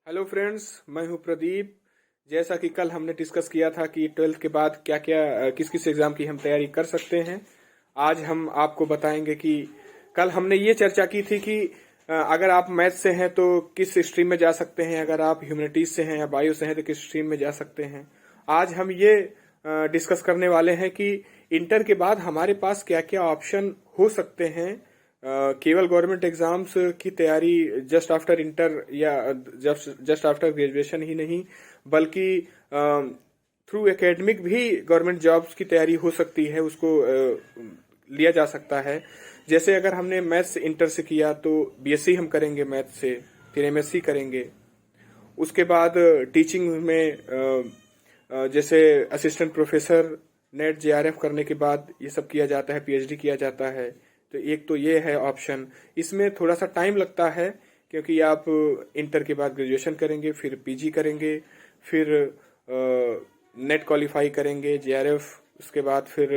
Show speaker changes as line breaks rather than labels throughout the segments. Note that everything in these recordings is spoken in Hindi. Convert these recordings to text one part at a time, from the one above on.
हेलो फ्रेंड्स, मैं हूं प्रदीप। जैसा कि कल हमने डिस्कस किया था कि ट्वेल्थ के बाद क्या क्या किस किस एग्ज़ाम की हम तैयारी कर सकते हैं। आज हम आपको बताएंगे कि कल हमने ये चर्चा की थी कि अगर आप मैथ से हैं तो किस स्ट्रीम में जा सकते हैं, अगर आप ह्यूमैनिटीज से हैं या बायो से हैं तो किस स्ट्रीम में जा सकते हैं। आज हम ये डिस्कस करने वाले हैं कि इंटर के बाद हमारे पास क्या क्या ऑप्शन हो सकते हैं। केवल गवर्नमेंट एग्जाम्स की तैयारी जस्ट आफ्टर इंटर या जस्ट आफ्टर ग्रेजुएशन ही नहीं, बल्कि थ्रू एकेडमिक भी गवर्नमेंट जॉब्स की तैयारी हो सकती है, उसको लिया जा सकता है। जैसे अगर हमने मैथ्स इंटर से किया तो बीएससी हम करेंगे मैथ से, फिर एमएससी करेंगे। उसके बाद टीचिंग में जैसे असिस्टेंट प्रोफेसर, नेट जेआरएफ करने के बाद ये सब किया जाता है, पीएचडी किया जाता है। तो एक तो ये है ऑप्शन। इसमें थोड़ा सा टाइम लगता है क्योंकि आप इंटर के बाद ग्रेजुएशन करेंगे, फिर पीजी करेंगे, फिर नेट क्वालिफाई करेंगे, जेआरएफ, उसके बाद फिर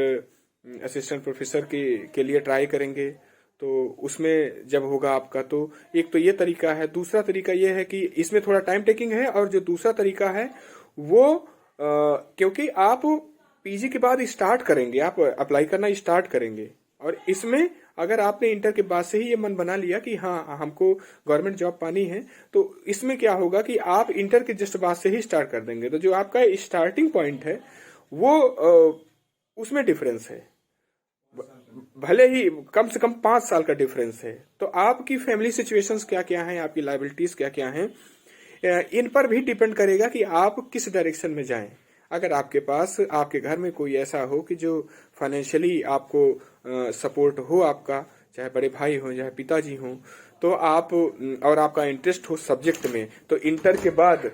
असिस्टेंट प्रोफेसर के लिए ट्राई करेंगे। तो उसमें जब होगा आपका, तो एक तो ये तरीका है। दूसरा तरीका ये है कि इसमें थोड़ा टाइम टेकिंग है, और जो दूसरा तरीका है वो क्योंकि आप पीजी के बाद स्टार्ट करेंगे, आप अप्लाई करना स्टार्ट करेंगे, और इसमें अगर आपने इंटर के बाद से ही ये मन बना लिया कि हाँ हमको गवर्नमेंट जॉब पानी है, तो इसमें क्या होगा कि आप इंटर के जस्ट बाद से ही स्टार्ट कर देंगे। तो जो आपका स्टार्टिंग पॉइंट है वो उसमें डिफरेंस है, भले ही कम से कम 5 साल का डिफरेंस है। तो आपकी फैमिली सिचुएशंस क्या क्या हैं, आपकी लाइबिलिटीज क्या क्या हैं, इन पर भी डिपेंड करेगा कि आप किस डायरेक्शन में जाएं। अगर आपके पास आपके घर में कोई ऐसा हो कि जो फाइनेंशियली आपको सपोर्ट हो, आपका चाहे बड़े भाई हो चाहे पिताजी हो, तो आप और आपका इंटरेस्ट हो सब्जेक्ट में, तो इंटर के बाद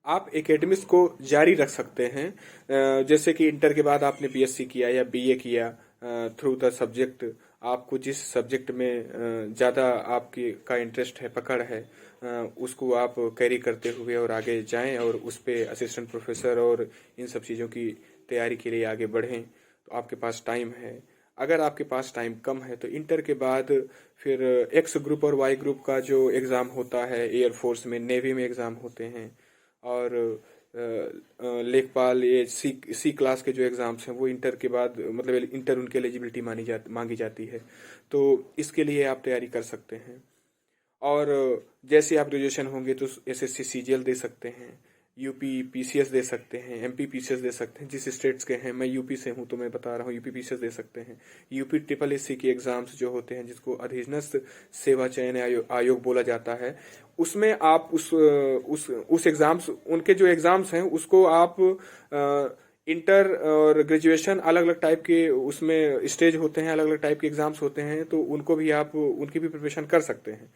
आप एकेडमिक्स को जारी रख सकते हैं। जैसे कि इंटर के बाद आपने बीएससी किया या बीए किया, थ्रू द सब्जेक्ट आपको जिस सब्जेक्ट में ज्यादा आपकी का इंटरेस्ट है, पकड़ है, उसको आप कैरी करते हुए और आगे जाएं और उस पे असिस्टेंट प्रोफेसर और इन सब चीज़ों की तैयारी के लिए आगे बढ़ें। तो आपके पास टाइम है। अगर आपके पास टाइम कम है तो इंटर के बाद फिर एक्स ग्रुप और वाई ग्रुप का जो एग्ज़ाम होता है, एयरफोर्स में, नेवी में एग्ज़ाम होते हैं, और लेखपाल, ये सी क्लास के जो एग्जाम्स हैं वो इंटर के बाद, मतलब इंटर उनके एलिजिबिलिटी मांगी जाती है। तो इसके लिए आप तैयारी कर सकते हैं। और जैसे आप ग्रेजुएशन होंगे तो एसएससी सीजीएल दे सकते हैं, यूपी पीसीएस दे सकते हैं, एमपी पीसीएस दे सकते हैं। जिस स्टेट्स के हैं, मैं यूपी से हूं तो मैं बता रहा हूँ, यूपी पीसीएस दे सकते हैं। यूपी ट्रिपल एससी के एग्जाम्स जो होते हैं, जिसको अधीनस्थ सेवा चयन आयोग बोला जाता है, उसमें आप उस एग्जाम्स, उनके जो एग्जाम्स हैं उसको आप इंटर और ग्रेजुएशन अलग अलग टाइप के उसमें स्टेज होते हैं, अलग अलग टाइप के एग्जाम्स होते हैं, तो उनको भी आप उनकी भी प्रिपरेशन कर सकते हैं।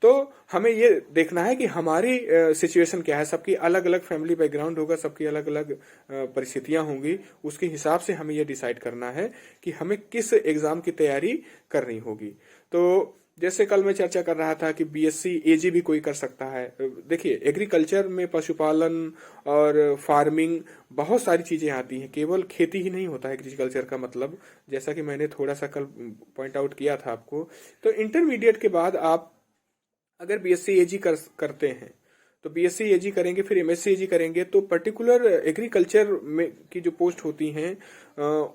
तो हमें ये देखना है कि हमारी सिचुएशन क्या है। सबकी अलग अलग फैमिली बैकग्राउंड होगा, सबकी अलग अलग परिस्थितियां होंगी। उसके हिसाब से हमें ये डिसाइड करना है कि हमें किस एग्जाम की तैयारी करनी होगी। तो जैसे कल मैं चर्चा कर रहा था कि बीएससी एजी भी कोई कर सकता है। देखिए, एग्रीकल्चर में पशुपालन और फार्मिंग बहुत सारी चीजें आती हैं, केवल खेती ही नहीं होता है एग्रीकल्चर का मतलब, जैसा कि मैंने थोड़ा सा कल पॉइंट आउट किया था आपको। तो इंटरमीडिएट के बाद आप अगर बीएससी एजी करते हैं तो बीएससी एजी करेंगे, फिर एमएससी एजी करेंगे, तो पर्टिकुलर एग्रीकल्चर में की जो पोस्ट होती हैं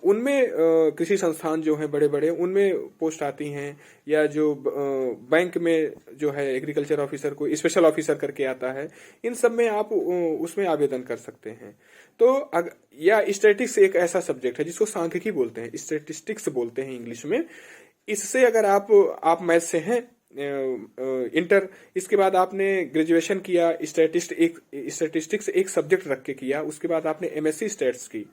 उनमें कृषि संस्थान जो हैं बड़े बड़े, उनमें पोस्ट आती हैं, या जो बैंक में जो है एग्रीकल्चर ऑफिसर को स्पेशल ऑफिसर करके आता है, इन सब में आप उसमें आवेदन कर सकते हैं। तो या स्टैटिस्टिक्स एक ऐसा सब्जेक्ट है जिसको सांख्यिकी बोलते हैं, स्टैटिस्टिक्स बोलते हैं इंग्लिश में। इससे अगर आप मैथ से हैं इंटर, इसके बाद आपने ग्रेजुएशन किया, स्टैटिस्टिक्स एक सब्जेक्ट रख के किया, उसके बाद आपने एमएससी स्टैट्स की,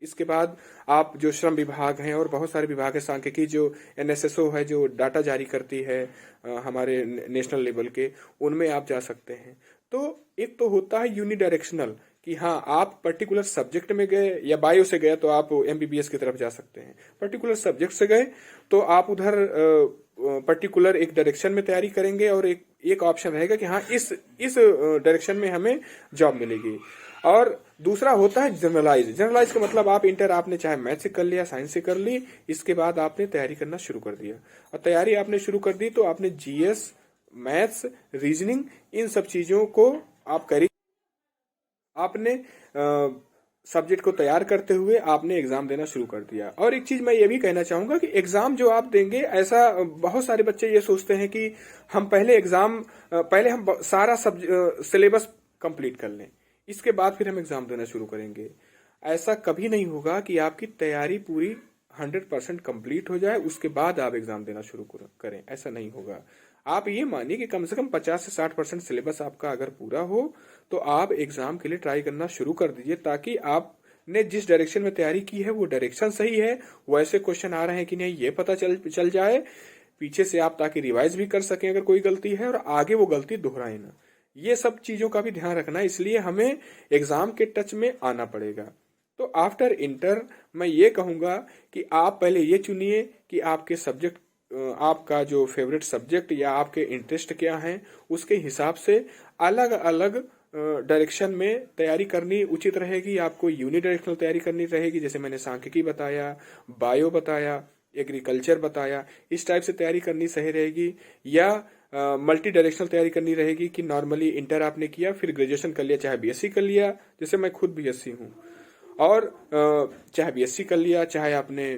इसके बाद आप जो श्रम विभाग हैं और बहुत सारे विभाग है, सांख्यिकी जो एनएसएसओ है जो डाटा जारी करती है हमारे नेशनल लेवल के, उनमें आप जा सकते हैं। तो एक तो होता है यूनिडायरेक्शनल कि हाँ आप पर्टिकुलर सब्जेक्ट में गए, या बायो से गए तो आप एमबीबीएस की तरफ जा सकते हैं, पर्टिकुलर सब्जेक्ट से गए तो आप उधर पर्टिकुलर एक डायरेक्शन में तैयारी करेंगे, और एक ऑप्शन रहेगा कि हाँ इस डायरेक्शन में हमें जॉब मिलेगी। और दूसरा होता है जनरलाइज का मतलब आप इंटर आपने चाहे मैथ से कर लिया, साइंस से कर ली, इसके बाद आपने तैयारी करना शुरू कर दिया, और तैयारी आपने शुरू कर दी तो आपने जीएस मैथ्स, रीजनिंग, इन सब चीजों को आप करिए। आपने सब्जेक्ट को तैयार करते हुए आपने एग्जाम देना शुरू कर दिया। और एक चीज मैं ये भी कहना चाहूंगा कि एग्जाम जो आप देंगे, ऐसा बहुत सारे बच्चे ये सोचते हैं कि हम पहले हम सारा सिलेबस कंप्लीट कर लें, इसके बाद फिर हम एग्जाम देना शुरू करेंगे। ऐसा कभी नहीं होगा कि आपकी तैयारी पूरी 100% कंप्लीट हो जाए उसके बाद आप एग्जाम देना शुरू करें, ऐसा नहीं होगा। आप ये मानिए कि कम से कम 50 से 60% सिलेबस आपका अगर पूरा हो तो आप एग्जाम के लिए ट्राई करना शुरू कर दीजिए, ताकि आपने जिस डायरेक्शन में तैयारी की है वो डायरेक्शन सही है, वैसे क्वेश्चन आ रहे हैं कि नहीं ये पता चल जाए पीछे से आप, ताकि रिवाइज भी कर सकें अगर कोई गलती है और आगे वो गलती दोहराए ना। ये सब चीजों का भी ध्यान रखना है, इसलिए हमें एग्जाम के टच में आना पड़ेगा। तो आफ्टर इंटर मैं ये कहूंगा कि आप पहले ये चुनिए कि आपके सब्जेक्ट, आपका जो फेवरेट सब्जेक्ट या आपके इंटरेस्ट क्या है, उसके हिसाब से अलग अलग डायरेक्शन में तैयारी करनी उचित रहेगी। आपको यूनिडायरेक्शनल तैयारी करनी रहेगी, जैसे मैंने सांख्यिकी बताया, बायो बताया, एग्रीकल्चर बताया, इस टाइप से तैयारी करनी सही रहेगी। या मल्टी डायरेक्शनल तैयारी करनी रहेगी कि नॉर्मली इंटर आपने किया फिर ग्रेजुएशन कर लिया, चाहे बीएससी कर लिया, जैसे मैं खुद बीएससी हूँ, और चाहे बीएससी कर लिया, चाहे आपने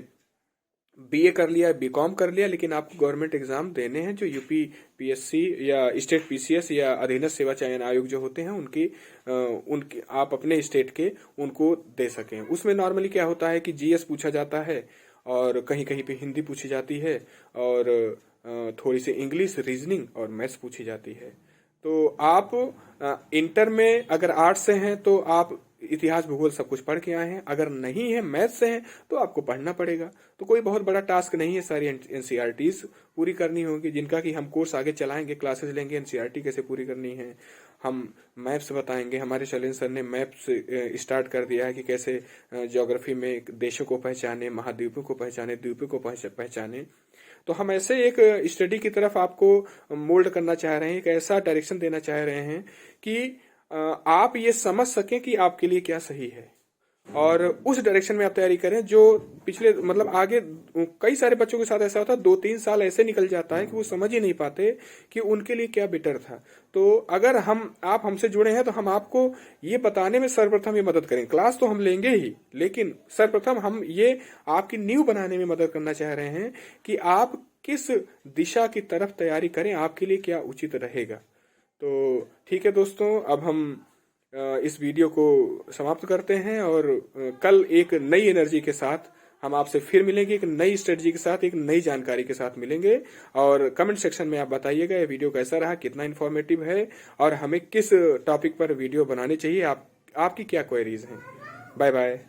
बीए कर लिया, बीकॉम कर लिया, लेकिन आपको गवर्नमेंट एग्जाम देने हैं जो यूपी पीएससी या स्टेट पीसीएस या अधीनस्थ सेवा चयन आयोग जो होते हैं उनकी आप अपने स्टेट के उनको दे सकें। उसमें नॉर्मली क्या होता है कि जीएस पूछा जाता है और कहीं कहीं पे हिंदी पूछी जाती है और थोड़ी सी इंग्लिश, रीजनिंग और मैथ्स पूछी जाती है। तो आप इंटर में अगर आर्ट्स से हैं तो आप इतिहास भूगोल सब कुछ पढ़ के आए हैं, अगर नहीं है मैथ्स से हैं तो आपको पढ़ना पड़ेगा। तो कोई बहुत बड़ा टास्क नहीं है, सारी एनसीईआरटीज पूरी करनी होगी, जिनका कि हम कोर्स आगे चलाएंगे, क्लासेस लेंगे, एनसीईआरटी कैसे पूरी करनी है, हम मैप्स बताएंगे। हमारे शैलेंद्र सर ने मैप्स स्टार्ट कर दिया है कि कैसे ज्योग्राफी में देशों को पहचाने, महाद्वीपों को पहचाने, द्वीपों को पहचाने। तो हम ऐसे एक स्टडी की तरफ आपको मोल्ड करना चाह रहे हैं, एक ऐसा डायरेक्शन देना चाह रहे हैं कि आप ये समझ सकें कि आपके लिए क्या सही है और उस डायरेक्शन में आप तैयारी करें। जो पिछले मतलब आगे कई सारे बच्चों के साथ ऐसा होता है, 2-3 साल ऐसे निकल जाता है कि वो समझ ही नहीं पाते कि उनके लिए क्या बेटर था। तो अगर आप हमसे जुड़े हैं तो हम आपको ये बताने में सर्वप्रथम ये मदद करें। क्लास तो हम लेंगे ही, लेकिन सर्वप्रथम हम ये आपकी नींव बनाने में मदद करना चाह रहे हैं कि आप किस दिशा की तरफ तैयारी करें, आपके लिए क्या उचित रहेगा। तो ठीक है दोस्तों, अब हम इस वीडियो को समाप्त करते हैं और कल एक नई एनर्जी के साथ हम आपसे फिर मिलेंगे, एक नई स्ट्रेटजी के साथ, एक नई जानकारी के साथ मिलेंगे। और कमेंट सेक्शन में आप बताइएगा ये वीडियो कैसा रहा, कितना इन्फॉर्मेटिव है और हमें किस टॉपिक पर वीडियो बनानी चाहिए, आपकी क्या क्वेरीज हैं। Bye bye.